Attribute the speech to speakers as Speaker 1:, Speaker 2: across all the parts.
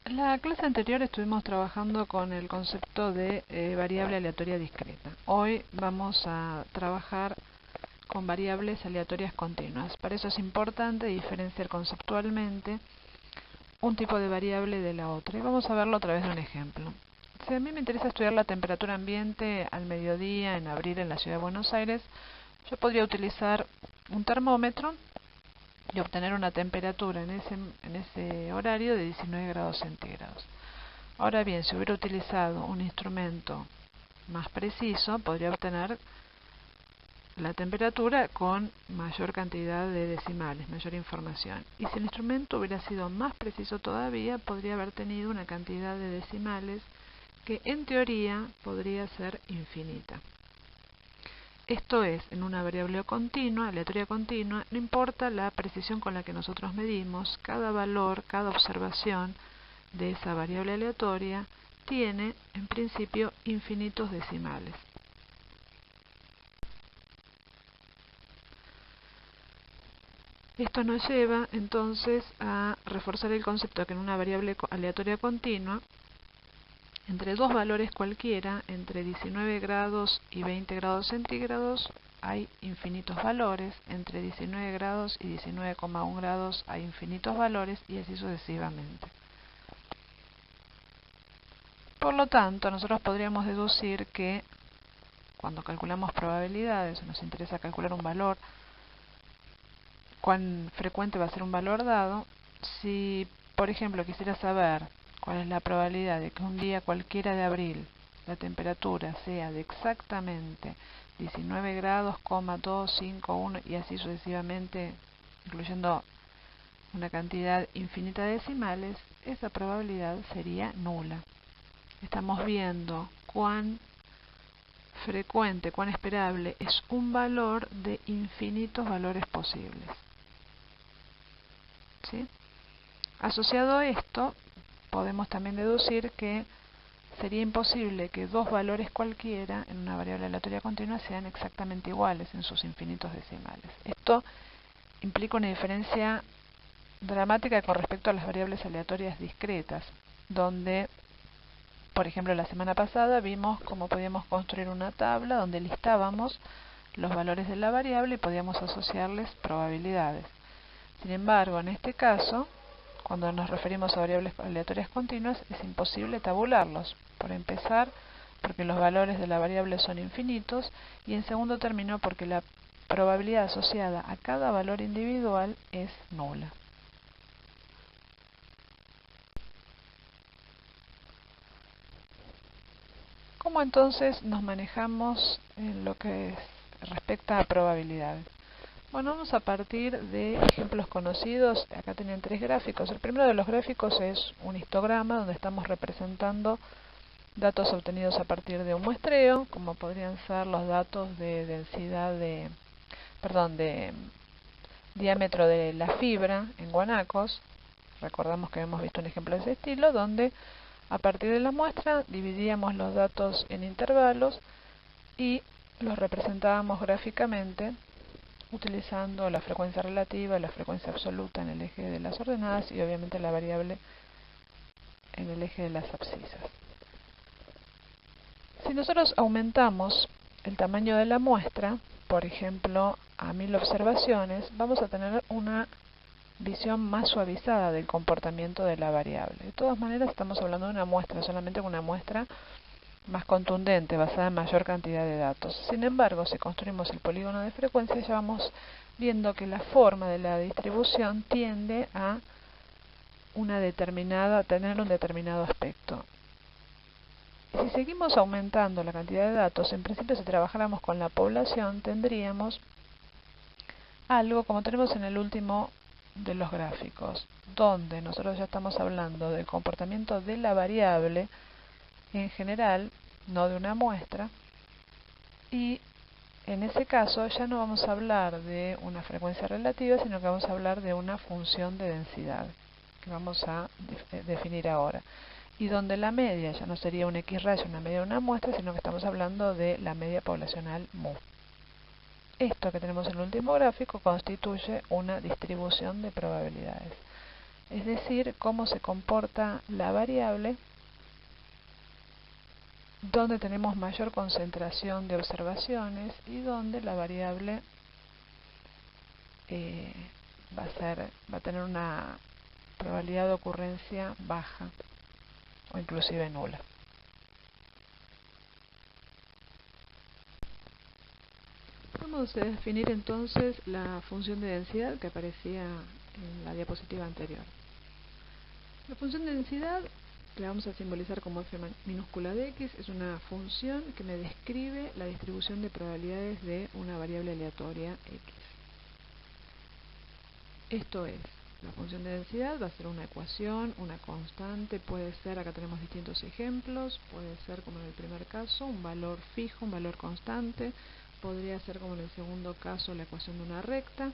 Speaker 1: En la clase anterior estuvimos trabajando con el concepto de variable aleatoria discreta. Hoy vamos a trabajar con variables aleatorias continuas. Para eso es importante diferenciar conceptualmente un tipo de variable de la otra. Y vamos a verlo a través de un ejemplo. Si a mí me interesa estudiar la temperatura ambiente al mediodía en abril en la ciudad de Buenos Aires, yo podría utilizar un termómetro y obtener una temperatura en ese horario de 19 grados centígrados. Ahora bien, si hubiera utilizado un instrumento más preciso, podría obtener la temperatura con mayor cantidad de decimales, mayor información. Y si el instrumento hubiera sido más preciso todavía, podría haber tenido una cantidad de decimales que en teoría podría ser infinita. Esto es, en una variable continua, aleatoria continua, no importa la precisión con la que nosotros medimos, cada valor, cada observación de esa variable aleatoria tiene, en principio, infinitos decimales. Esto nos lleva, entonces, a reforzar el concepto de que en una variable aleatoria continua, entre dos valores cualquiera, entre 19 grados y 20 grados centígrados, hay infinitos valores, entre 19 grados y 19,1 grados hay infinitos valores y así sucesivamente. Por lo tanto, nosotros podríamos deducir que cuando calculamos probabilidades o nos interesa calcular un valor, cuán frecuente va a ser un valor dado, si por ejemplo quisiera saber cuál es la probabilidad de que un día cualquiera de abril la temperatura sea de exactamente 19 grados, 251 y así sucesivamente, incluyendo una cantidad infinita de decimales, esa probabilidad sería nula. Estamos viendo cuán frecuente, cuán esperable es un valor de infinitos valores posibles. ¿Sí? Asociado a esto, podemos también deducir que sería imposible que dos valores cualquiera en una variable aleatoria continua sean exactamente iguales en sus infinitos decimales. Esto implica una diferencia dramática con respecto a las variables aleatorias discretas, donde, por ejemplo, la semana pasada vimos cómo podíamos construir una tabla donde listábamos los valores de la variable y podíamos asociarles probabilidades. Sin embargo, en este caso, cuando nos referimos a variables aleatorias continuas, es imposible tabularlos. Por empezar, porque los valores de la variable son infinitos, y en segundo término, porque la probabilidad asociada a cada valor individual es nula. ¿Cómo entonces nos manejamos en lo que respecta a probabilidades? Bueno, vamos a partir de ejemplos conocidos. Acá tienen tres gráficos. El primero de los gráficos es un histograma donde estamos representando datos obtenidos a partir de un muestreo, como podrían ser los datos de densidad de diámetro de la fibra en guanacos. Recordamos que hemos visto un ejemplo de ese estilo, donde a partir de la muestra dividíamos los datos en intervalos y los representábamos gráficamente utilizando la frecuencia relativa, la frecuencia absoluta en el eje de las ordenadas y obviamente la variable en el eje de las abscisas. Si nosotros aumentamos el tamaño de la muestra, por ejemplo a 1000 observaciones, vamos a tener una visión más suavizada del comportamiento de la variable. De todas maneras estamos hablando de una muestra, solamente una muestra más contundente, basada en mayor cantidad de datos. Sin embargo, si construimos el polígono de frecuencia, ya vamos viendo que la forma de la distribución tiende a tener un determinado aspecto. Y si seguimos aumentando la cantidad de datos, en principio si trabajáramos con la población, tendríamos algo como tenemos en el último de los gráficos, donde nosotros ya estamos hablando del comportamiento de la variable en general, no de una muestra, y en ese caso ya no vamos a hablar de una frecuencia relativa, sino que vamos a hablar de una función de densidad, que vamos a definir ahora. Y donde la media ya no sería un X rayo, una media de una muestra, sino que estamos hablando de la media poblacional mu. Esto que tenemos en el último gráfico constituye una distribución de probabilidades. es decir, cómo se comporta la variable donde tenemos mayor concentración de observaciones y donde la variable va a tener una probabilidad de ocurrencia baja o inclusive nula. Vamos a definir entonces la función de densidad que aparecía en la diapositiva anterior. La función de densidad, que la vamos a simbolizar como f minúscula de x, es una función que me describe la distribución de probabilidades de una variable aleatoria x. Esto es, la función de densidad va a ser una ecuación, una constante, puede ser, acá tenemos distintos ejemplos, puede ser como en el primer caso, un valor fijo, un valor constante, podría ser como en el segundo caso la ecuación de una recta.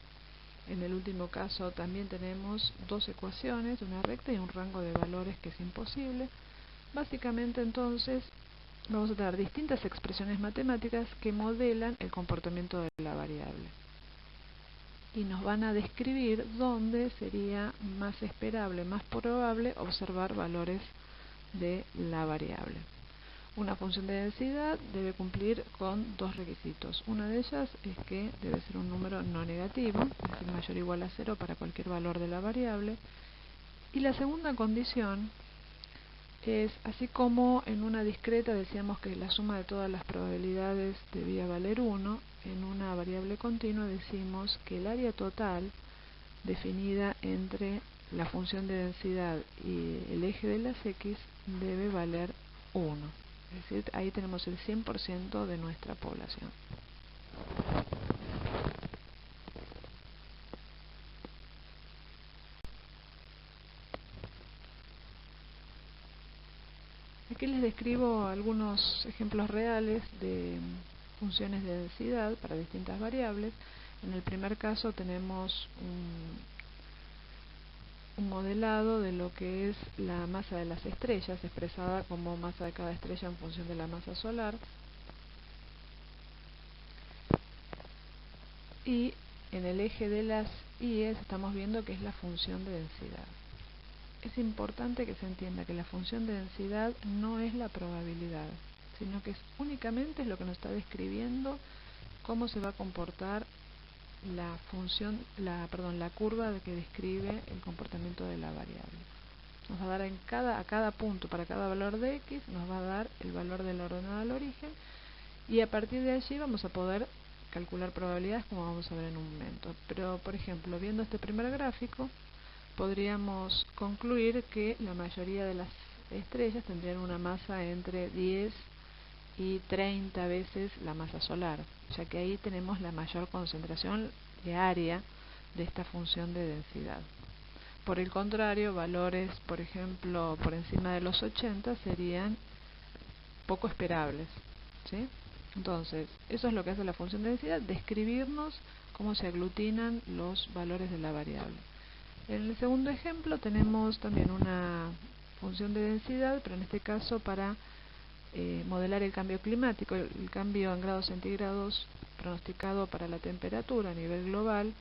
Speaker 1: En el último caso también tenemos dos ecuaciones, una recta y un rango de valores que es imposible. Básicamente entonces vamos a tener distintas expresiones matemáticas que modelan el comportamiento de la variable y nos van a describir dónde sería más esperable, más probable observar valores de la variable. Una función de densidad debe cumplir con dos requisitos. Una de ellas es que debe ser un número no negativo, es decir, mayor o igual a 0 para cualquier valor de la variable. Y la segunda condición es, así como en una discreta decíamos que la suma de todas las probabilidades debía valer 1, en una variable continua decimos que el área total definida entre la función de densidad y el eje de las x debe valer 1. Es decir, ahí tenemos el 100% de nuestra población. Aquí les describo algunos ejemplos reales de funciones de densidad para distintas variables. En el primer caso tenemos un modelado de lo que es la masa de las estrellas, expresada como masa de cada estrella en función de la masa solar. Y en el eje de las IES estamos viendo que es la función de densidad. Es importante que se entienda que la función de densidad no es la probabilidad, sino que únicamente es lo que nos está describiendo cómo se va a comportar la curva que describe el comportamiento de la variable. Nos va a dar a cada punto, para cada valor de x, nos va a dar el valor del ordenado al origen, y a partir de allí vamos a poder calcular probabilidades, como vamos a ver en un momento. Pero, por ejemplo, viendo este primer gráfico, podríamos concluir que la mayoría de las estrellas tendrían una masa entre 10 y 30 veces la masa solar, ya que ahí tenemos la mayor concentración de área de esta función de densidad. Por el contrario, valores, por ejemplo, por encima de los 80 serían poco esperables, ¿sí? Entonces, eso es lo que hace la función de densidad, describirnos cómo se aglutinan los valores de la variable. En el segundo ejemplo tenemos también una función de densidad, pero en este caso para modelar el cambio climático, el cambio en grados centígrados pronosticado para la temperatura a nivel global.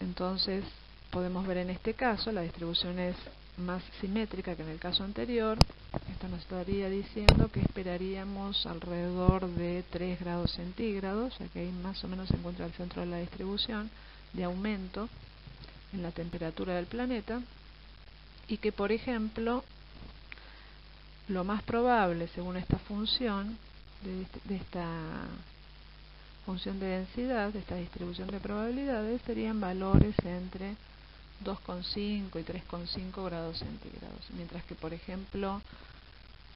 Speaker 1: Entonces podemos ver en este caso la distribución es más simétrica que en el caso anterior. Esto nos estaría diciendo que esperaríamos alrededor de 3 grados centígrados, ya que ahí más o menos se encuentra el centro de la distribución de aumento en la temperatura del planeta, y que, por ejemplo, lo más probable, según esta función, de esta función de densidad, de esta distribución de probabilidades, serían valores entre 2,5 y 3,5 grados centígrados, mientras que, por ejemplo,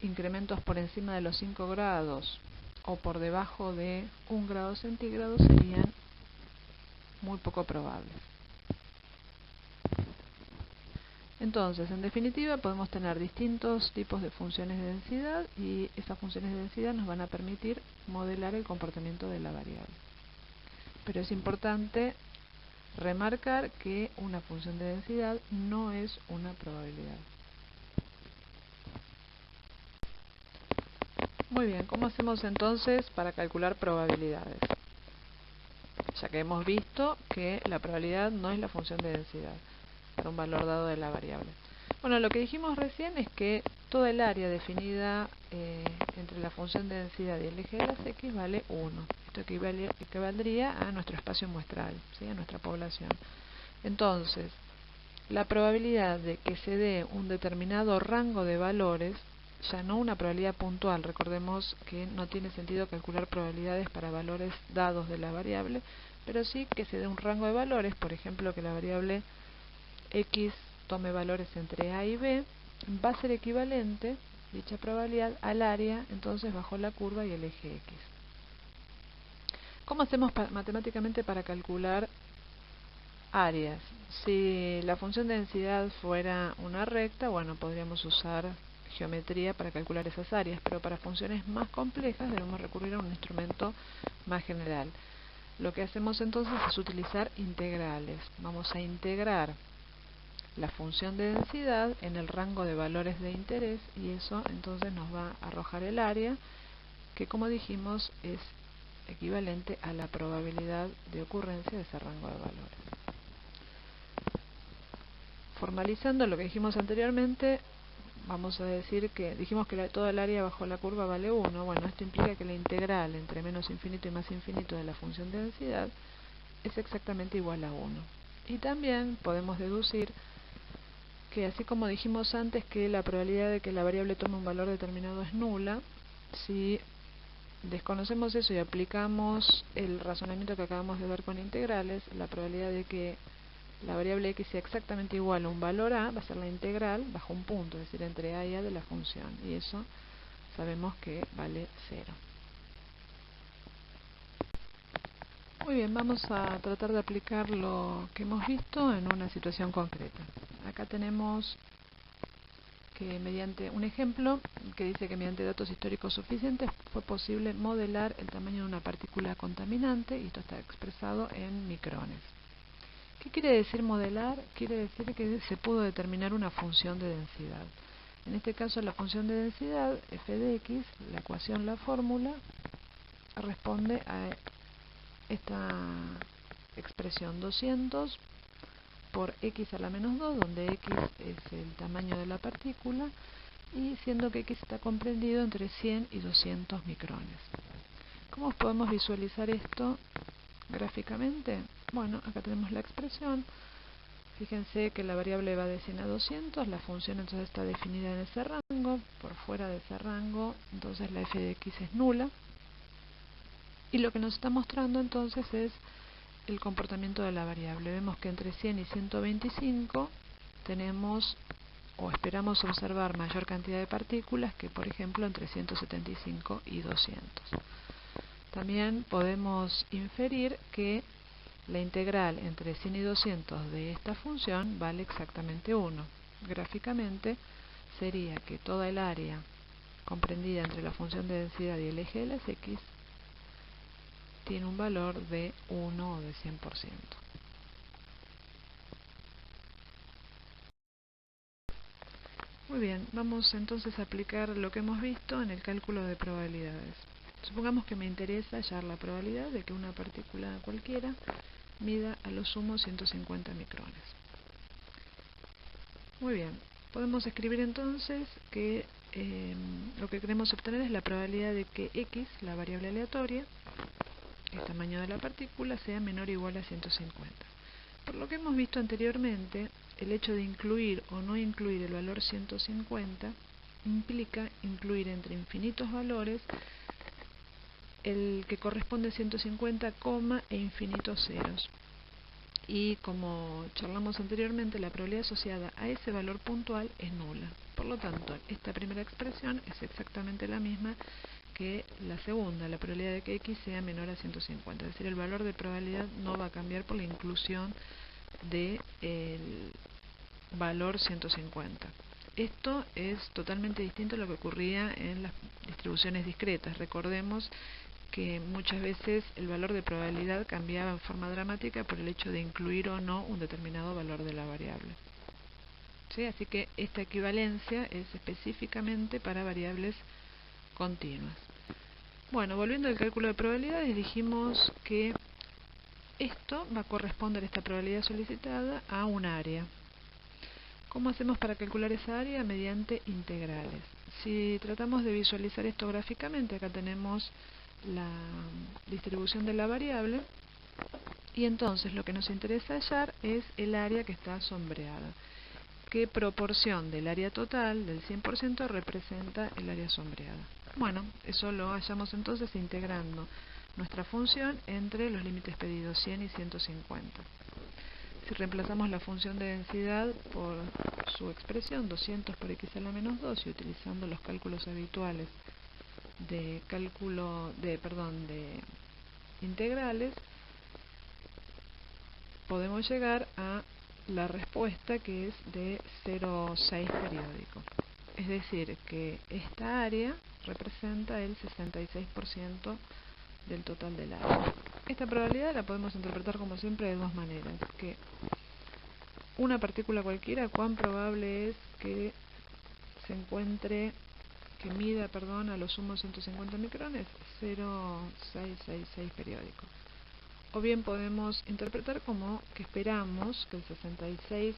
Speaker 1: incrementos por encima de los 5 grados o por debajo de 1 grado centígrado serían muy poco probables. Entonces, en definitiva, podemos tener distintos tipos de funciones de densidad, y estas funciones de densidad nos van a permitir modelar el comportamiento de la variable. Pero es importante remarcar que una función de densidad no es una probabilidad. Muy bien, ¿cómo hacemos entonces para calcular probabilidades? Ya que hemos visto que la probabilidad no es la función de densidad. a un valor dado de la variable. Bueno, lo que dijimos recién es que toda el área definida entre la función de densidad y el eje de las X vale 1. Esto equivaldría a nuestro espacio muestral, ¿sí? A nuestra población. Entonces, la probabilidad de que se dé un determinado rango de valores, ya no una probabilidad puntual, recordemos que no tiene sentido calcular probabilidades para valores dados de la variable, pero sí que se dé un rango de valores, por ejemplo que la variable X tome valores entre A y B, va a ser equivalente, dicha probabilidad, al área, entonces bajo la curva y el eje X. ¿Cómo hacemos matemáticamente para calcular áreas? Si la función de densidad fuera una recta, bueno, podríamos usar geometría para calcular esas áreas, pero para funciones más complejas debemos recurrir a un instrumento más general. Lo que hacemos entonces es utilizar integrales. Vamos a integrar la función de densidad en el rango de valores de interés y eso entonces nos va a arrojar el área, que como dijimos es equivalente a la probabilidad de ocurrencia de ese rango de valores. Formalizando lo que dijimos anteriormente, vamos a decir que dijimos que toda el área bajo la curva vale 1. Bueno, esto implica que la integral entre menos infinito y más infinito de la función de densidad es exactamente igual a 1. Y también podemos deducir que, así como dijimos antes que la probabilidad de que la variable tome un valor determinado es nula, si desconocemos eso y aplicamos el razonamiento que acabamos de ver con integrales, la probabilidad de que la variable x sea exactamente igual a un valor a va a ser la integral bajo un punto, es decir, entre a y a de la función, y eso sabemos que vale 0. Muy bien, vamos a tratar de aplicar lo que hemos visto en una situación concreta. Acá tenemos que mediante un ejemplo que dice que mediante datos históricos suficientes fue posible modelar el tamaño de una partícula contaminante, y esto está expresado en micrones. ¿Qué quiere decir modelar? Quiere decir que se pudo determinar una función de densidad. En este caso la función de densidad, f de x, la ecuación, la fórmula, responde a esta expresión 200 por x a la menos 2, donde x es el tamaño de la partícula, y siendo que x está comprendido entre 100 y 200 micrones. ¿Cómo podemos visualizar esto gráficamente? Bueno, acá tenemos la expresión. Fíjense que la variable va de 100 a 200, la función entonces está definida en ese rango, por fuera de ese rango, entonces la f de x es nula. Y lo que nos está mostrando entonces es el comportamiento de la variable. Vemos que entre 100 y 125 tenemos o esperamos observar mayor cantidad de partículas que, por ejemplo, entre 175 y 200. También podemos inferir que la integral entre 100 y 200 de esta función vale exactamente 1. Gráficamente sería que toda el área comprendida entre la función de densidad y el eje de las X tiene un valor de 1 o de 100%. Muy bien, vamos entonces a aplicar lo que hemos visto en el cálculo de probabilidades. Supongamos que me interesa hallar la probabilidad de que una partícula cualquiera mida a lo sumo 150 micrones. Muy bien, podemos escribir entonces que lo que queremos obtener es la probabilidad de que x, la variable aleatoria, el tamaño de la partícula, sea menor o igual a 150. Por lo que hemos visto anteriormente, el hecho de incluir o no incluir el valor 150 implica incluir entre infinitos valores el que corresponde a 150, e infinitos ceros. Y como charlamos anteriormente, la probabilidad asociada a ese valor puntual es nula. Por lo tanto, esta primera expresión es exactamente la misma que la segunda, la probabilidad de que x sea menor a 150. Es decir, el valor de probabilidad no va a cambiar por la inclusión del valor 150. Esto es totalmente distinto a lo que ocurría en las distribuciones discretas. Recordemos que muchas veces el valor de probabilidad cambiaba en forma dramática por el hecho de incluir o no un determinado valor de la variable. ¿Sí? Así que esta equivalencia es específicamente para variables continuas. Bueno, volviendo al cálculo de probabilidades, dijimos que esto va a corresponder, esta probabilidad solicitada, a un área. ¿Cómo hacemos para calcular esa área? Mediante integrales. Si tratamos de visualizar esto gráficamente, acá tenemos la distribución de la variable y entonces lo que nos interesa hallar es el área que está sombreada. ¿Qué proporción del área total, del 100%, representa el área sombreada? Bueno, eso lo hallamos entonces integrando nuestra función entre los límites pedidos 100 y 150. Si reemplazamos la función de densidad por su expresión 200 por x a la menos 2 y utilizando los cálculos habituales de integrales, podemos llegar a la respuesta que es de 0,6 periódico. Es decir, que esta área representa el 66% del total del área. Esta probabilidad la podemos interpretar como siempre de dos maneras. Que una partícula cualquiera, cuán probable es que mida a lo sumo 150 micrones, 0,666 periódico. O bien podemos interpretar como que esperamos que el 66,67%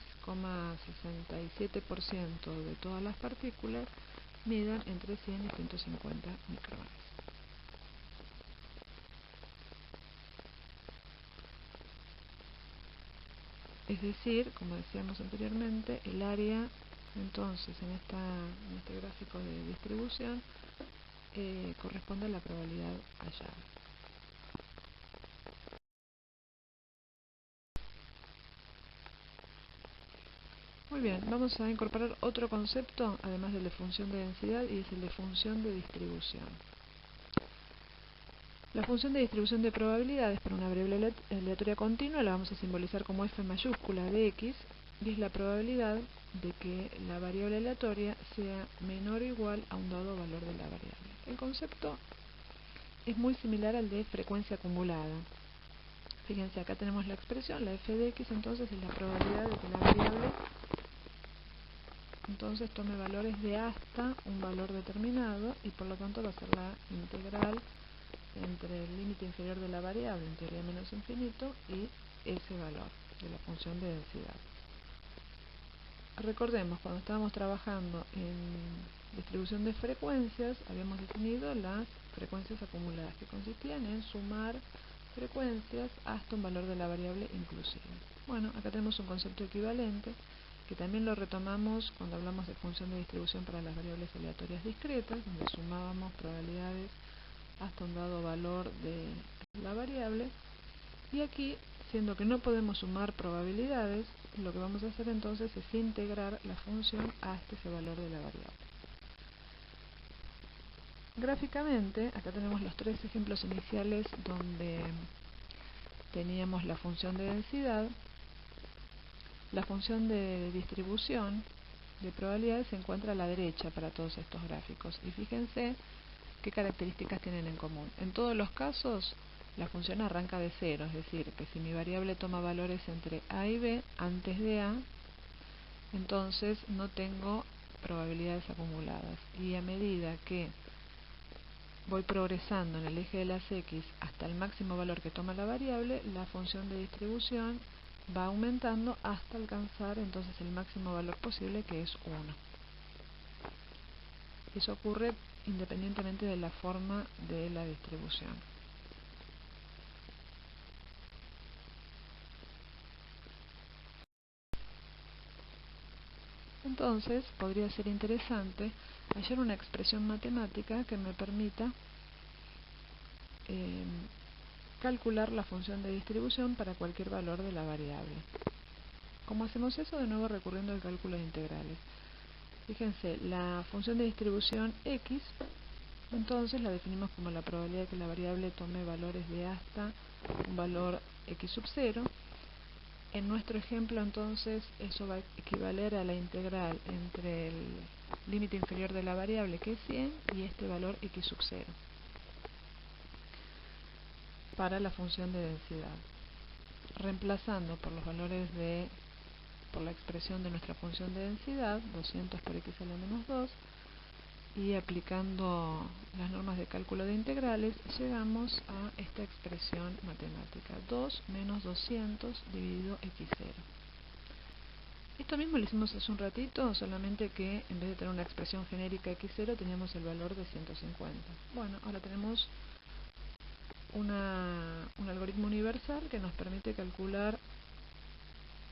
Speaker 1: de todas las partículas midan entre 100 y 150 micrones. Es decir, como decíamos anteriormente, el área, entonces, en este gráfico de distribución, corresponde a la probabilidad hallada. Muy bien, vamos a incorporar otro concepto, además de la función de densidad, y es el de función de distribución. La función de distribución de probabilidades para una variable aleatoria continua la vamos a simbolizar como f mayúscula de x, y es la probabilidad de que la variable aleatoria sea menor o igual a un dado valor de la variable. El concepto es muy similar al de frecuencia acumulada. Fíjense, acá tenemos la expresión, la f de x, entonces es la probabilidad de que la variable entonces tome valores de hasta un valor determinado, y por lo tanto va a ser la integral entre el límite inferior de la variable, en teoría menos infinito, y ese valor de la función de densidad. Recordemos, cuando estábamos trabajando en distribución de frecuencias, habíamos definido las frecuencias acumuladas, que consistían en sumar frecuencias hasta un valor de la variable inclusive. Bueno, acá tenemos un concepto equivalente, que también lo retomamos cuando hablamos de función de distribución para las variables aleatorias discretas, donde sumábamos probabilidades hasta un dado valor de la variable, y aquí, siendo que no podemos sumar probabilidades, lo que vamos a hacer entonces es integrar la función hasta ese valor de la variable. Gráficamente, acá tenemos los tres ejemplos iniciales donde teníamos la función de densidad. La función de distribución de probabilidades se encuentra a la derecha para todos estos gráficos, y fíjense qué características tienen en común. En todos los casos, la función arranca de cero, es decir, que si mi variable toma valores entre a y b antes de a, entonces no tengo probabilidades acumuladas. Y a medida que voy progresando en el eje de las x hasta el máximo valor que toma la variable, la función de distribución va aumentando hasta alcanzar entonces el máximo valor posible, que es 1. Eso ocurre independientemente de la forma de la distribución. Entonces, podría ser interesante hallar una expresión matemática que me permita calcular la función de distribución para cualquier valor de la variable. ¿Cómo hacemos eso? De nuevo recurriendo al cálculo de integrales. Fíjense, la función de distribución x, entonces la definimos como la probabilidad de que la variable tome valores de hasta un valor x sub 0. En nuestro ejemplo, entonces, eso va a equivaler a la integral entre el límite inferior de la variable, que es 100, y este valor x sub 0 para la función de densidad. Reemplazando por los valores por la expresión de nuestra función de densidad, 200 por x a la menos 2, y aplicando las normas de cálculo de integrales, llegamos a esta expresión matemática, 2 menos 200 dividido x0. Esto mismo lo hicimos hace un ratito, solamente que en vez de tener una expresión genérica x0 teníamos el valor de 150. Bueno, ahora tenemos un algoritmo universal que nos permite calcular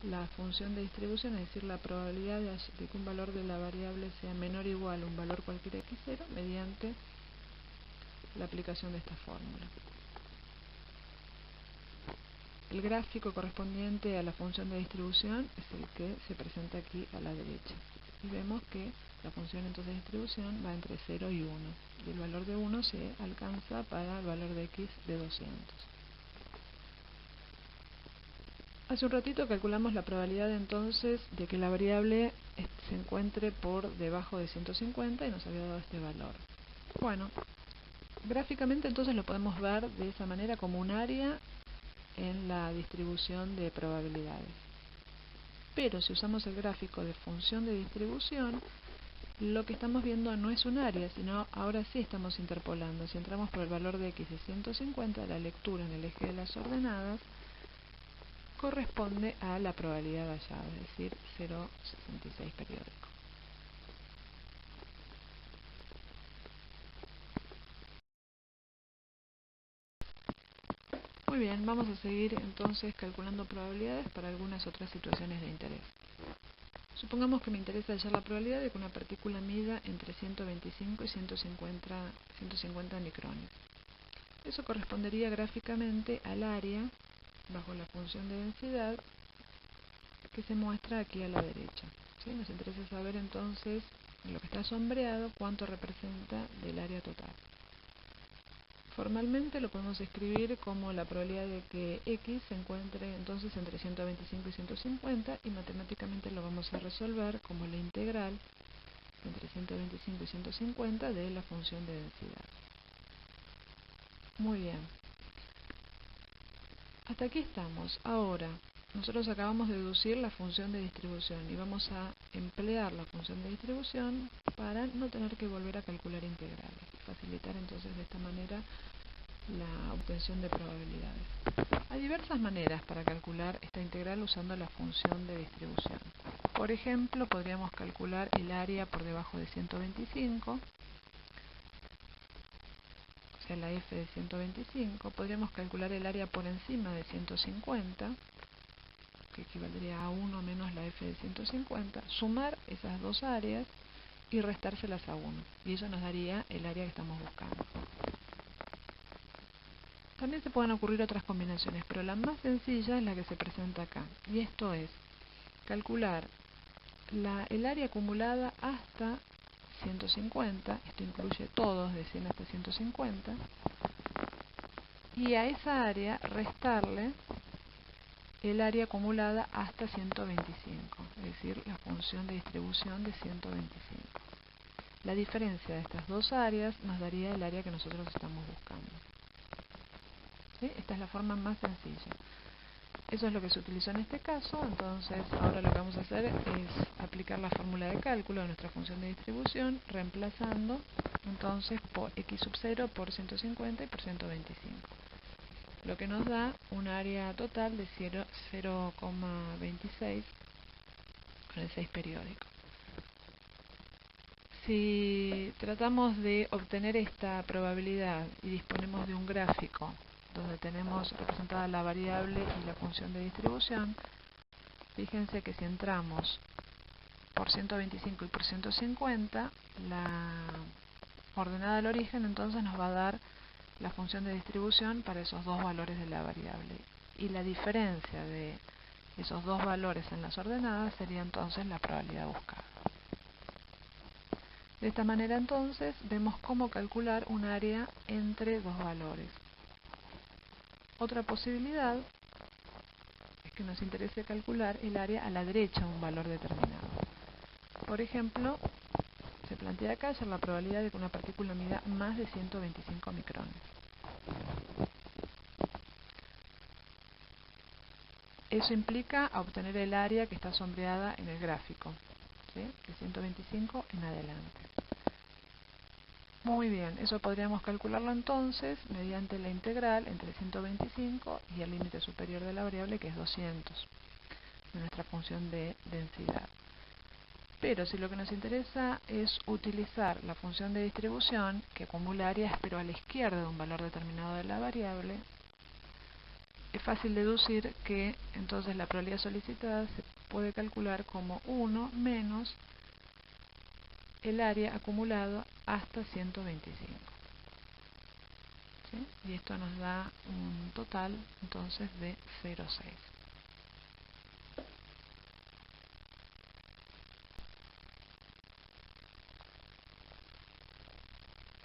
Speaker 1: la función de distribución, es decir, la probabilidad de que un valor de la variable sea menor o igual a un valor cualquiera x0 mediante la aplicación de esta fórmula. El gráfico correspondiente a la función de distribución es el que se presenta aquí a la derecha. Y vemos que la función entonces de distribución va entre 0 y 1. Y el valor de 1 se alcanza para el valor de x de 200. Hace un ratito calculamos la probabilidad entonces de que la variable se encuentre por debajo de 150 y nos había dado este valor. Bueno, gráficamente entonces lo podemos ver de esa manera como un área en la distribución de probabilidades. Pero si usamos el gráfico de función de distribución, lo que estamos viendo no es un área, sino ahora sí estamos interpolando. Si entramos por el valor de x de 150, la lectura en el eje de las ordenadas corresponde a la probabilidad hallada, es decir, 0,66 periódico. Muy bien, vamos a seguir entonces calculando probabilidades para algunas otras situaciones de interés. Supongamos que me interesa hallar la probabilidad de que una partícula mida entre 125 y 150 micrones. Eso correspondería gráficamente al área bajo la función de densidad que se muestra aquí a la derecha. ¿Sí? Nos interesa saber entonces, en lo que está sombreado, cuánto representa del área total. Formalmente lo podemos escribir como la probabilidad de que x se encuentre entonces entre 125 y 150 y matemáticamente lo vamos a resolver como la integral entre 125 y 150 de la función de densidad. Muy bien. Hasta aquí estamos. Ahora, nosotros acabamos de deducir la función de distribución y vamos a emplear la función de distribución para no tener que volver a calcular integrales. Facilitar entonces de esta manera la obtención de probabilidades. Hay diversas maneras para calcular esta integral usando la función de distribución. Por ejemplo, podríamos calcular el área por debajo de 125, o sea, la f de 125. Podríamos calcular el área por encima de 150, que equivaldría a 1 menos la f de 150, sumar esas dos áreas y restárselas a 1. Y eso nos daría el área que estamos buscando. También se pueden ocurrir otras combinaciones, pero la más sencilla es la que se presenta acá. Y esto es calcular el área acumulada hasta 150, esto incluye todos de 100 hasta 150, y a esa área restarle el área acumulada hasta 125, es decir, la función de distribución de 125. La diferencia de estas dos áreas nos daría el área que nosotros estamos buscando. ¿Sí? Esta es la forma más sencilla. Eso es lo que se utilizó en este caso, entonces ahora lo que vamos a hacer es aplicar la fórmula de cálculo de nuestra función de distribución, reemplazando entonces por x sub 0 por 150 y por 125. Lo que nos da un área total de 0,26 con el 6 periódico. Si tratamos de obtener esta probabilidad y disponemos de un gráfico donde tenemos representada la variable y la función de distribución, fíjense que si entramos por 125 y por 150, la ordenada del origen entonces nos va a dar la función de distribución para esos dos valores de la variable. Y la diferencia de esos dos valores en las ordenadas sería entonces la probabilidad buscada. De esta manera entonces vemos cómo calcular un área entre dos valores. Otra posibilidad es que nos interese calcular el área a la derecha de un valor determinado. Por ejemplo, se plantea acá hallar la probabilidad de que una partícula mida más de 125 micrones. Eso implica obtener el área que está sombreada en el gráfico, ¿sí? De 125 en adelante. Muy bien, eso podríamos calcularlo entonces mediante la integral entre 125 y el límite superior de la variable, que es 200. de nuestra función de densidad. Pero si lo que nos interesa es utilizar la función de distribución que acumula áreas pero a la izquierda de un valor determinado de la variable, es fácil deducir que entonces la probabilidad solicitada se puede calcular como 1 menos el área acumulado hasta 125. ¿Sí? Y esto nos da un total entonces de 0,6.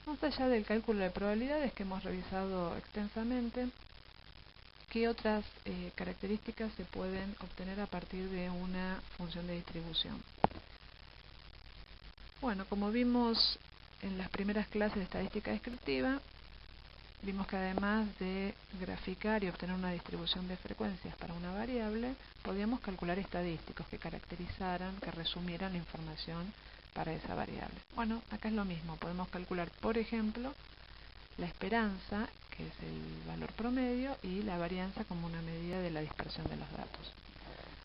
Speaker 1: Más allá del cálculo de probabilidades que hemos revisado extensamente, ¿qué otras características se pueden obtener a partir de una función de distribución? Bueno, como vimos en las primeras clases de estadística descriptiva, vimos que además de graficar y obtener una distribución de frecuencias para una variable, podíamos calcular estadísticos que caracterizaran, que resumieran la información para esa variable. Bueno, acá es lo mismo, podemos calcular, por ejemplo, la esperanza, que es el valor promedio, y la varianza como una medida de la dispersión de los datos.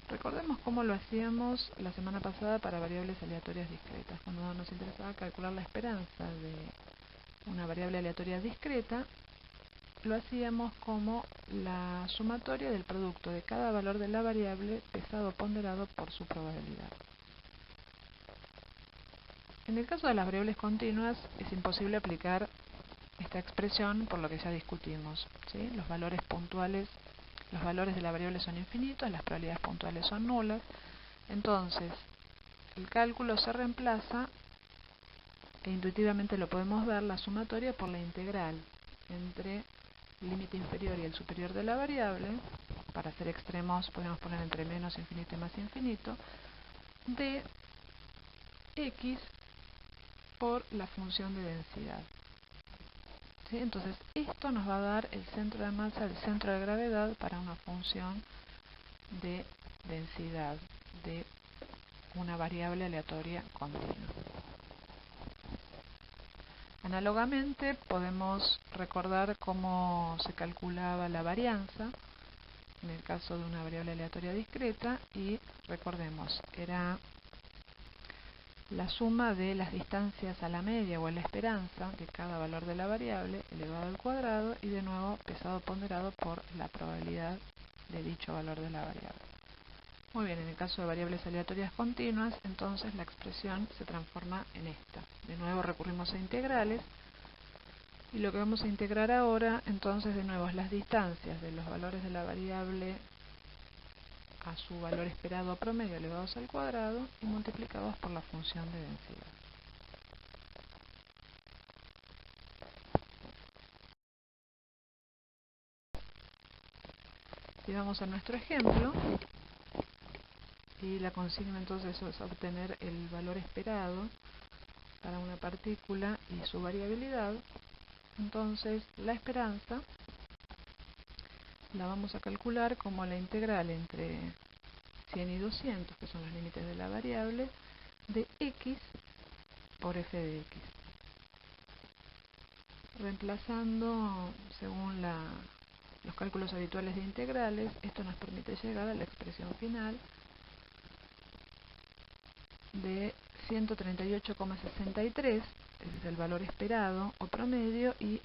Speaker 1: Recordemos cómo lo hacíamos la semana pasada para variables aleatorias discretas. Cuando nos interesaba calcular la esperanza de una variable aleatoria discreta, lo hacíamos como la sumatoria del producto de cada valor de la variable pesado o ponderado por su probabilidad. En el caso de las variables continuas es imposible aplicar esta expresión por lo que ya discutimos, ¿sí? Los valores puntuales, los valores de la variable son infinitos, las probabilidades puntuales son nulas. Entonces, el cálculo se reemplaza, e intuitivamente lo podemos ver, la sumatoria por la integral entre el límite inferior y el superior de la variable. Para hacer extremos podemos poner entre menos infinito y más infinito, de x por la función de densidad. ¿Sí? Entonces esto nos va a dar el centro de masa, el centro de gravedad para una función de densidad de una variable aleatoria continua. Análogamente podemos recordar cómo se calculaba la varianza en el caso de una variable aleatoria discreta, y recordemos, era la suma de las distancias a la media o a la esperanza de cada valor de la variable elevado al cuadrado y de nuevo pesado ponderado por la probabilidad de dicho valor de la variable. Muy bien, en el caso de variables aleatorias continuas, entonces la expresión se transforma en esta. De nuevo recurrimos a integrales, y lo que vamos a integrar ahora entonces de nuevo es las distancias de los valores de la variable a su valor esperado promedio elevados al cuadrado y multiplicados por la función de densidad. Y vamos a nuestro ejemplo, y la consigna entonces es obtener el valor esperado para una partícula y su variabilidad. Entonces la esperanza la vamos a calcular como la integral entre 100 y 200, que son los límites de la variable, de x por f de x. Reemplazando según los cálculos habituales de integrales, esto nos permite llegar a la expresión final de 138,63, ese es el valor esperado o promedio, y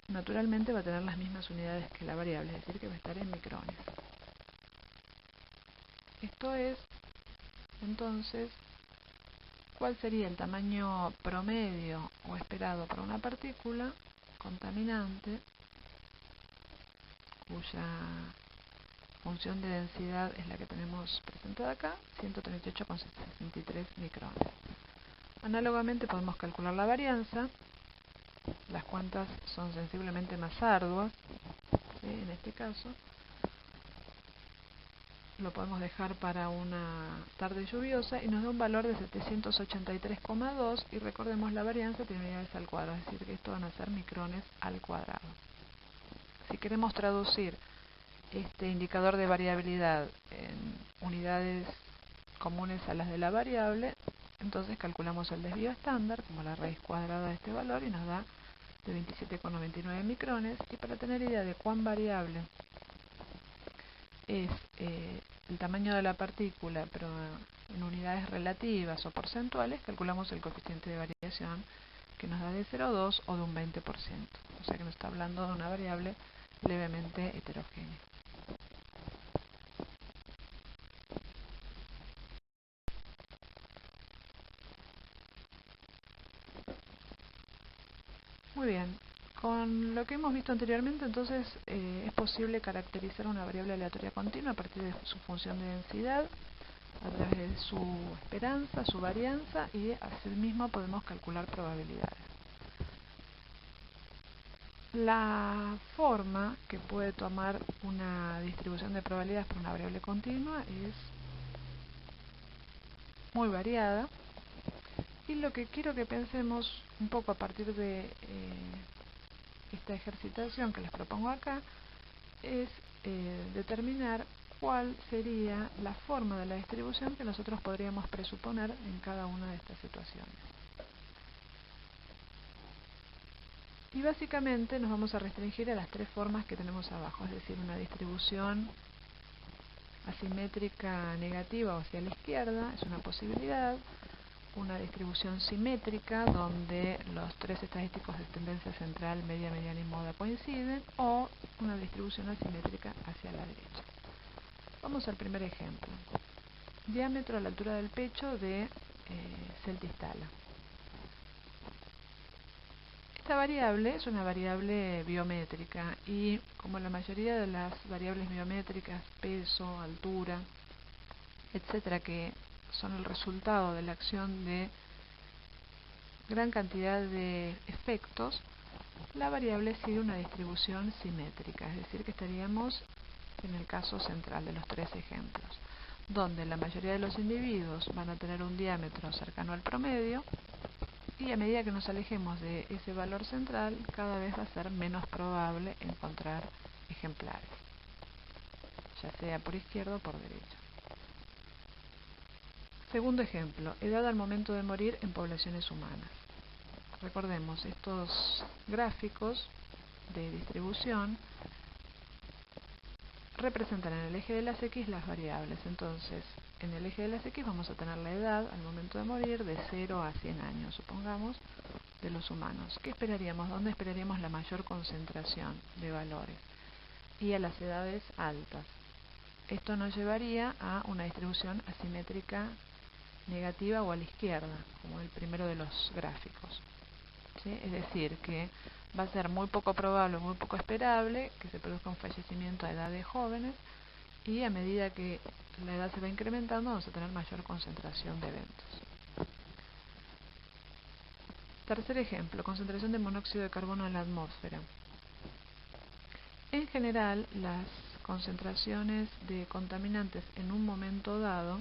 Speaker 1: naturalmente va a tener las mismas unidades que la variable, es decir, que va a estar en micrones. Esto es, entonces, ¿cuál sería el tamaño promedio o esperado para una partícula contaminante cuya función de densidad es la que tenemos presentada acá, 138,63 micrones? Análogamente podemos calcular la varianza. Las cuentas son sensiblemente más arduas, ¿sí? En este caso lo podemos dejar para una tarde lluviosa y nos da un valor de 783,2, y recordemos, la varianza tiene unidades al cuadrado, es decir que esto van a ser micrones al cuadrado. Si queremos traducir este indicador de variabilidad en unidades comunes a las de la variable, entonces calculamos el desvío estándar como la raíz cuadrada de este valor y nos da de 27,99 micrones. Y para tener idea de cuán variable es el tamaño de la partícula, pero en unidades relativas o porcentuales, calculamos el coeficiente de variación, que nos da de 0,2 o de un 20%. O sea que nos está hablando de una variable levemente heterogénea. Muy bien. Con lo que hemos visto anteriormente, entonces, es posible caracterizar una variable aleatoria continua a partir de su función de densidad, a través de su esperanza, su varianza, y asimismo podemos calcular probabilidades. La forma que puede tomar una distribución de probabilidades por una variable continua es muy variada, y lo que quiero que pensemos un poco a partir de esta ejercitación que les propongo acá es determinar cuál sería la forma de la distribución que nosotros podríamos presuponer en cada una de estas situaciones. Y básicamente nos vamos a restringir a las tres formas que tenemos abajo, es decir, una distribución asimétrica negativa o hacia la izquierda es una posibilidad, una distribución simétrica donde los tres estadísticos de tendencia central, media, mediana y moda coinciden, o una distribución asimétrica hacia la derecha. Vamos al primer ejemplo. Diámetro a la altura del pecho de Celtistala. Esta variable es una variable biométrica y, como la mayoría de las variables biométricas, peso, altura, etcétera, que son el resultado de la acción de gran cantidad de efectos, la variable sigue una distribución simétrica, es decir, que estaríamos en el caso central de los tres ejemplos, donde la mayoría de los individuos van a tener un diámetro cercano al promedio, y a medida que nos alejemos de ese valor central, cada vez va a ser menos probable encontrar ejemplares, ya sea por izquierda o por derecha. Segundo ejemplo, edad al momento de morir en poblaciones humanas. Recordemos, estos gráficos de distribución representan en el eje de las X las variables. Entonces, en el eje de las X vamos a tener la edad al momento de morir de 0 a 100 años, supongamos, de los humanos. ¿Qué esperaríamos? ¿Dónde esperaríamos la mayor concentración de valores? Y a las edades altas. Esto nos llevaría a una distribución asimétrica negativa o a la izquierda, como el primero de los gráficos. ¿Sí? Es decir, que va a ser muy poco probable, muy poco esperable que se produzca un fallecimiento a edades jóvenes, y a medida que la edad se va incrementando vamos a tener mayor concentración de eventos. Tercer ejemplo, concentración de monóxido de carbono en la atmósfera. En general, las concentraciones de contaminantes en un momento dado,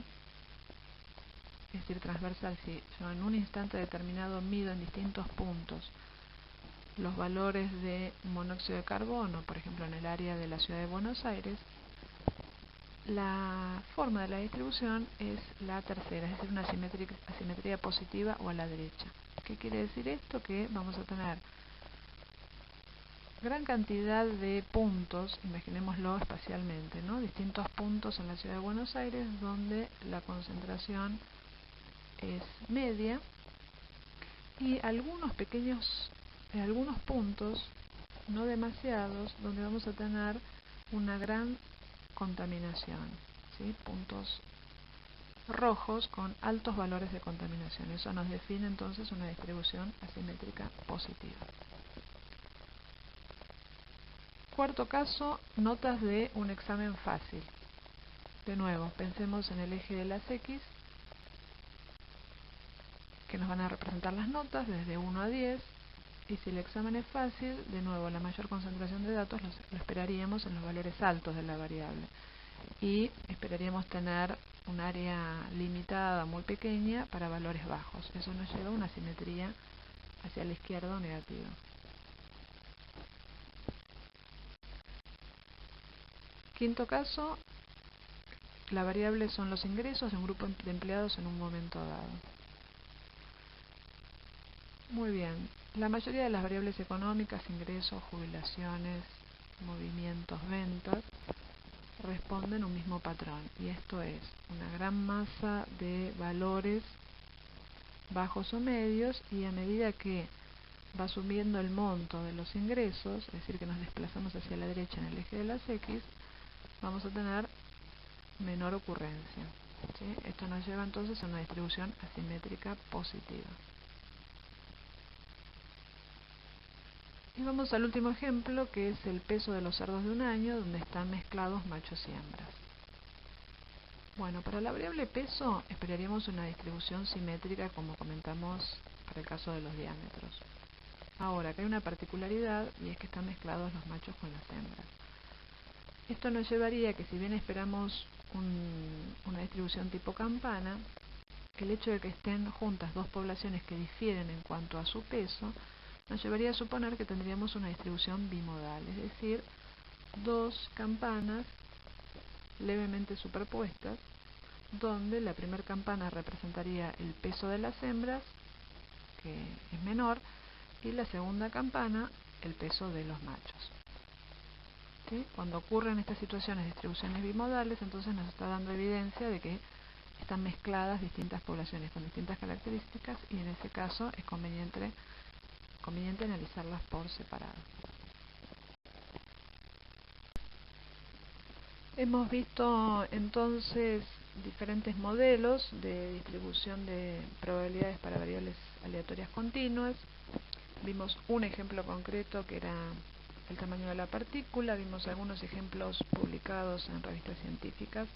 Speaker 1: es decir, transversal, si yo en un instante determinado mido en distintos puntos los valores de monóxido de carbono, por ejemplo en el área de la ciudad de Buenos Aires, la forma de la distribución es la tercera, es decir, una asimetría positiva o a la derecha. ¿Qué quiere decir esto? Que vamos a tener gran cantidad de puntos, imaginémoslo espacialmente, ¿no? Distintos puntos en la ciudad de Buenos Aires donde la concentración es media, y algunos puntos, no demasiados, donde vamos a tener una gran contaminación, ¿sí? Puntos rojos con altos valores de contaminación. Eso nos define entonces una distribución asimétrica positiva. Cuarto caso, notas de un examen fácil. De nuevo, pensemos en el eje de las X, que nos van a representar las notas desde 1 a 10, y si el examen es fácil, de nuevo la mayor concentración de datos lo esperaríamos en los valores altos de la variable, y esperaríamos tener un área limitada muy pequeña para valores bajos. Eso nos lleva a una simetría hacia la izquierda o negativa. Quinto caso, la variable son los ingresos de un grupo de empleados en un momento dado. Muy bien, la mayoría de las variables económicas, ingresos, jubilaciones, movimientos, ventas, responden un mismo patrón, y esto es una gran masa de valores bajos o medios, y a medida que va subiendo el monto de los ingresos, es decir, que nos desplazamos hacia la derecha en el eje de las X, vamos a tener menor ocurrencia, ¿sí? Esto nos lleva entonces a una distribución asimétrica positiva. Y vamos al último ejemplo, que es el peso de los cerdos de un año, donde están mezclados machos y hembras. Bueno, para la variable peso esperaríamos una distribución simétrica, como comentamos para el caso de los diámetros. Ahora, acá hay una particularidad, y es que están mezclados los machos con las hembras. Esto nos llevaría a que, si bien esperamos una distribución tipo campana, el hecho de que estén juntas dos poblaciones que difieren en cuanto a su peso, nos llevaría a suponer que tendríamos una distribución bimodal, es decir, dos campanas levemente superpuestas, donde la primera campana representaría el peso de las hembras, que es menor, y la segunda campana el peso de los machos. ¿Sí? Cuando ocurren estas situaciones de distribuciones bimodales, entonces nos está dando evidencia de que están mezcladas distintas poblaciones con distintas características, y en ese caso es conveniente analizarlas por separado. Hemos visto entonces diferentes modelos de distribución de probabilidades para variables aleatorias continuas. Vimos un ejemplo concreto que era el tamaño de la partícula, vimos algunos ejemplos publicados en revistas científicas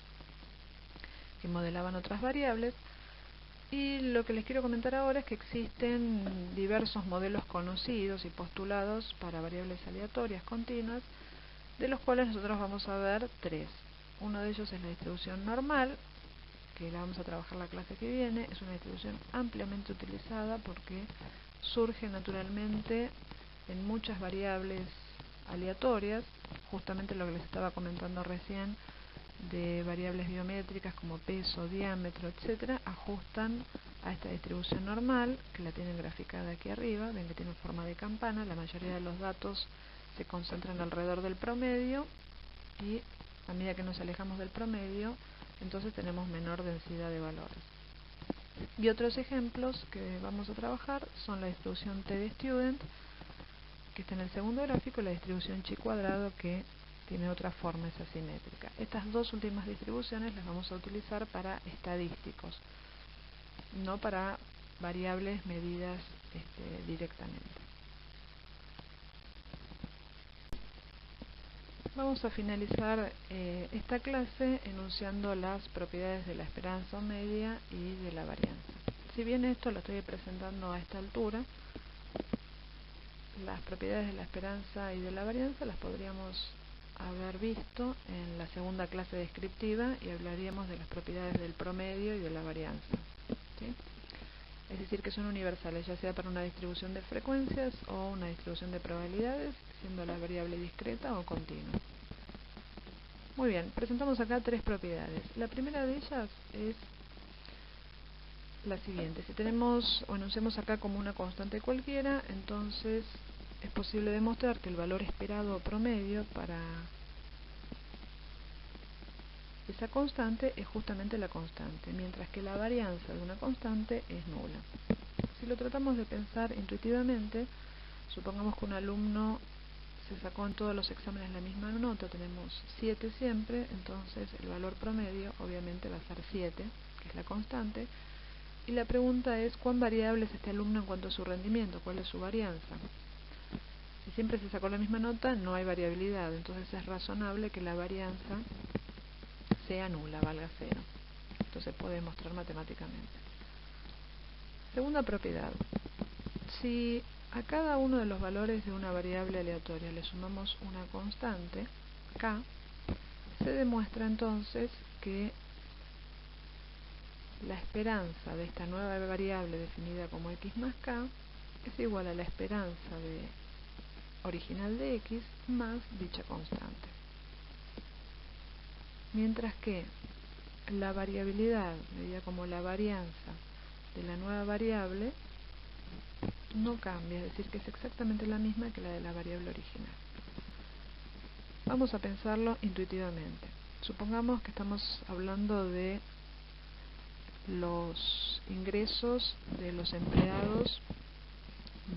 Speaker 1: que modelaban otras variables, y lo que les quiero comentar ahora es que existen diversos modelos conocidos y postulados para variables aleatorias continuas, de los cuales nosotros vamos a ver tres. Uno de ellos es la distribución normal, que la vamos a trabajar la clase que viene. Es una distribución ampliamente utilizada porque surge naturalmente en muchas variables aleatorias, justamente lo que les estaba comentando recién, de variables biométricas como peso, diámetro, etcétera, ajustan a esta distribución normal, que la tienen graficada aquí arriba. Ven que tiene forma de campana. La mayoría de los datos se concentran alrededor del promedio, y a medida que nos alejamos del promedio, entonces tenemos menor densidad de valores. Y otros ejemplos que vamos a trabajar son la distribución T de Student, que está en el segundo gráfico, y la distribución chi cuadrado, que tiene otra forma, es asimétrica. Estas dos últimas distribuciones las vamos a utilizar para estadísticos, no para variables medidas directamente. Vamos a finalizar esta clase enunciando las propiedades de la esperanza o media y de la varianza. Si bien esto lo estoy presentando a esta altura, las propiedades de la esperanza y de la varianza las podríamos haber visto en la segunda clase descriptiva, y hablaríamos de las propiedades del promedio y de la varianza, ¿sí? Es decir, que son universales, ya sea para una distribución de frecuencias o una distribución de probabilidades, siendo la variable discreta o continua. Muy bien, presentamos acá tres propiedades. La primera de ellas es la siguiente: si tenemos o enunciamos acá como una constante cualquiera, entonces es posible demostrar que el valor esperado promedio para esa constante es justamente la constante, mientras que la varianza de una constante es nula. Si lo tratamos de pensar intuitivamente, supongamos que un alumno se sacó en todos los exámenes la misma nota, tenemos 7 siempre, entonces el valor promedio obviamente va a ser 7, que es la constante, y la pregunta es cuán variable es este alumno en cuanto a su rendimiento, cuál es su varianza. Si siempre se sacó la misma nota, no hay variabilidad, entonces es razonable que la varianza sea nula, valga cero. Esto se puede demostrar matemáticamente. Segunda propiedad: si a cada uno de los valores de una variable aleatoria le sumamos una constante, k, se demuestra entonces que la esperanza de esta nueva variable definida como x más k es igual a la esperanza original de x más dicha constante. Mientras que la variabilidad, medida como la varianza de la nueva variable, no cambia, es decir, que es exactamente la misma que la de la variable original. Vamos a pensarlo intuitivamente. Supongamos que estamos hablando de los ingresos de los empleados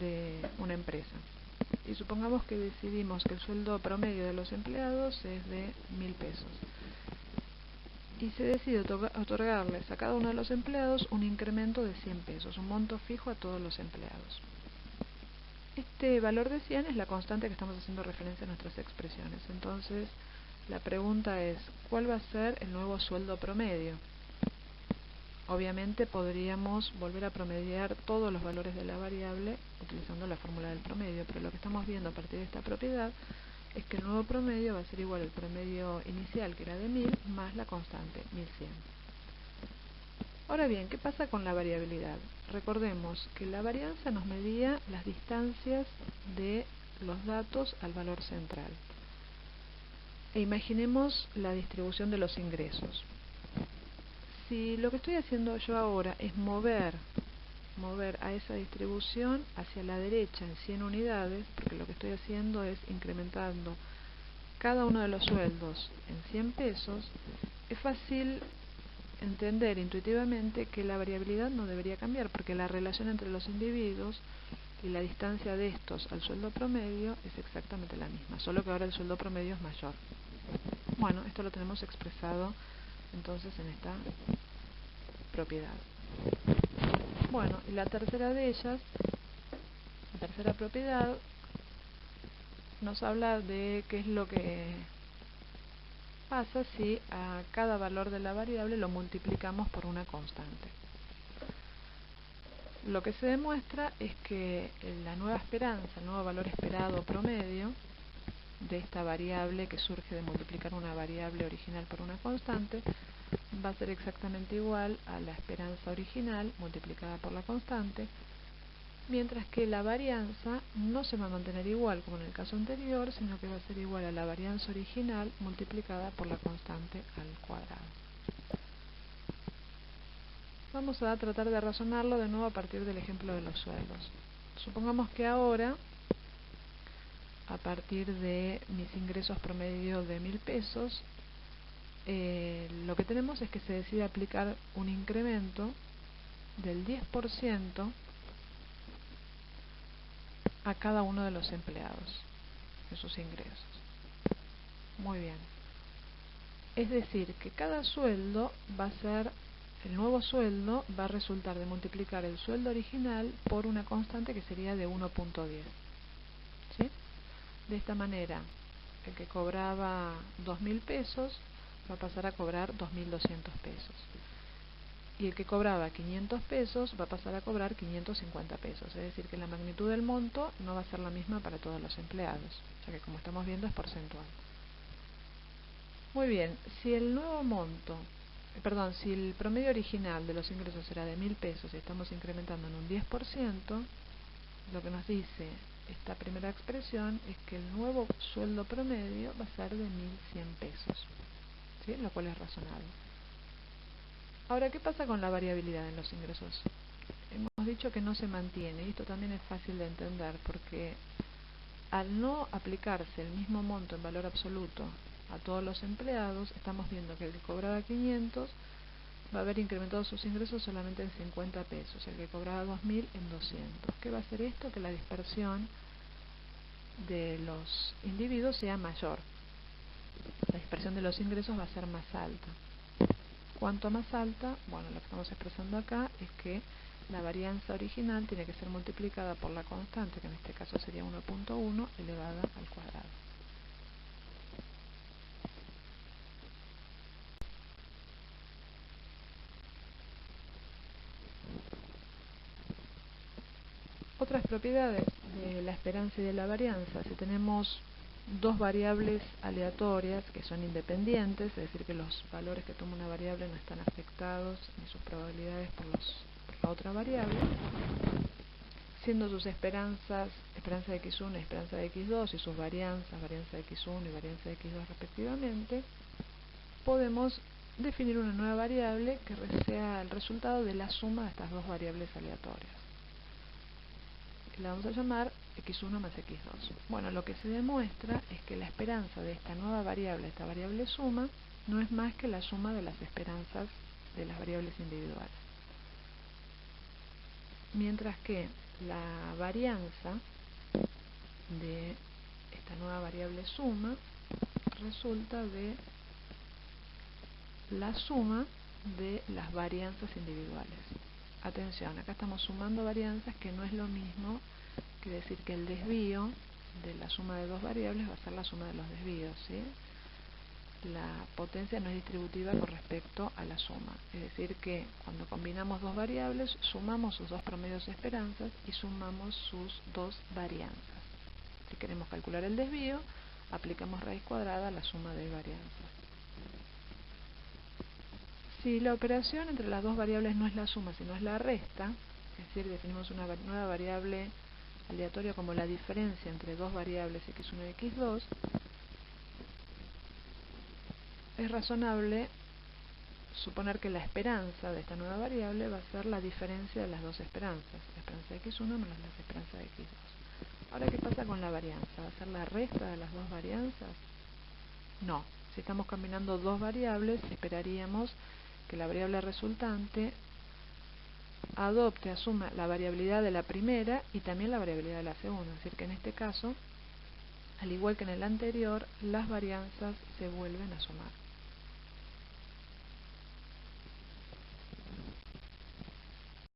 Speaker 1: de una empresa. Y supongamos que decidimos que el sueldo promedio de los empleados es de 1000 pesos. Y se decide otorgarles a cada uno de los empleados un incremento de 100 pesos, un monto fijo a todos los empleados. Este valor de 100 es la constante que estamos haciendo referencia a nuestras expresiones. Entonces, la pregunta es, ¿cuál va a ser el nuevo sueldo promedio? Obviamente podríamos volver a promediar todos los valores de la variable utilizando la fórmula del promedio, pero lo que estamos viendo a partir de esta propiedad es que el nuevo promedio va a ser igual al promedio inicial, que era de 1000, más la constante, 1100. Ahora bien, ¿qué pasa con la variabilidad? Recordemos que la varianza nos medía las distancias de los datos al valor central. E imaginemos la distribución de los ingresos. Si lo que estoy haciendo yo ahora es mover a esa distribución hacia la derecha en 100 unidades, porque lo que estoy haciendo es incrementando cada uno de los sueldos en 100 pesos, es fácil entender intuitivamente que la variabilidad no debería cambiar, porque la relación entre los individuos y la distancia de estos al sueldo promedio es exactamente la misma, solo que ahora el sueldo promedio es mayor. Bueno, esto lo tenemos expresado entonces en esta propiedad. Bueno, y la tercera de ellas, la tercera propiedad, nos habla de qué es lo que pasa si a cada valor de la variable lo multiplicamos por una constante. Lo que se demuestra es que la nueva esperanza, el nuevo valor esperado promedio de esta variable que surge de multiplicar una variable original por una constante va a ser exactamente igual a la esperanza original multiplicada por la constante, mientras que la varianza no se va a mantener igual como en el caso anterior, sino que va a ser igual a la varianza original multiplicada por la constante al cuadrado. Vamos a tratar de razonarlo de nuevo a partir del ejemplo de los sueldos. Supongamos que ahora, a partir de mis ingresos promedio de 1000 pesos, lo que tenemos es que se decide aplicar un incremento del 10% a cada uno de los empleados de sus ingresos. Muy bien. Es decir, que cada sueldo va a ser, el nuevo sueldo va a resultar de multiplicar el sueldo original por una constante que sería de 1.10. ¿Sí? De esta manera, el que cobraba 2000 pesos va a pasar a cobrar 2200 pesos. Y el que cobraba 500 pesos va a pasar a cobrar 550 pesos. Es decir, que la magnitud del monto no va a ser la misma para todos los empleados, ya que como estamos viendo es porcentual. Muy bien, si el nuevo monto, si el promedio original de los ingresos era de 1000 pesos y estamos incrementando en un 10%, lo que nos dice esta primera expresión es que el nuevo sueldo promedio va a ser de 1100 pesos, ¿sí? Lo cual es razonable. Ahora, ¿qué pasa con la variabilidad en los ingresos? Hemos dicho que no se mantiene, y esto también es fácil de entender, porque al no aplicarse el mismo monto en valor absoluto a todos los empleados, estamos viendo que el que cobraba 500 va a haber incrementado sus ingresos solamente en 50 pesos, el que cobraba 2000 en 200. ¿Qué va a hacer esto? Que la dispersión de los individuos sea mayor. La dispersión de los ingresos va a ser más alta. ¿Cuánto más alta? Bueno, lo que estamos expresando acá es que la varianza original tiene que ser multiplicada por la constante, que en este caso sería 1.1 elevada al cuadrado. Otras propiedades de la esperanza y de la varianza: si tenemos dos variables aleatorias que son independientes, es decir, que los valores que toma una variable no están afectados ni sus probabilidades por la otra variable, siendo sus esperanzas, esperanza de x1 y esperanza de x2, y sus varianzas, varianza de x1 y varianza de x2 respectivamente, podemos definir una nueva variable que sea el resultado de la suma de estas dos variables aleatorias. La vamos a llamar x1 más x2. Bueno, lo que se demuestra es que la esperanza de esta nueva variable, esta variable suma, no es más que la suma de las esperanzas de las variables individuales. Mientras que la varianza de esta nueva variable suma resulta de la suma de las varianzas individuales. Atención, acá estamos sumando varianzas, que no es lo mismo que decir que el desvío de la suma de dos variables va a ser la suma de los desvíos, ¿sí? La potencia no es distributiva con respecto a la suma, es decir que cuando combinamos dos variables sumamos sus dos promedios de esperanzas y sumamos sus dos varianzas. Si queremos calcular el desvío, aplicamos raíz cuadrada a la suma de varianzas. Si la operación entre las dos variables no es la suma, sino es la resta, es decir, definimos una nueva variable aleatoria como la diferencia entre dos variables x1 y x2, es razonable suponer que la esperanza de esta nueva variable va a ser la diferencia de las dos esperanzas, la esperanza de x1 menos la esperanza de x2. Ahora, ¿qué pasa con la varianza? ¿Va a ser la resta de las dos varianzas? No. Si estamos combinando dos variables, esperaríamos que la variable resultante asuma la variabilidad de la primera y también la variabilidad de la segunda. Es decir, que en este caso, al igual que en el anterior, las varianzas se vuelven a sumar.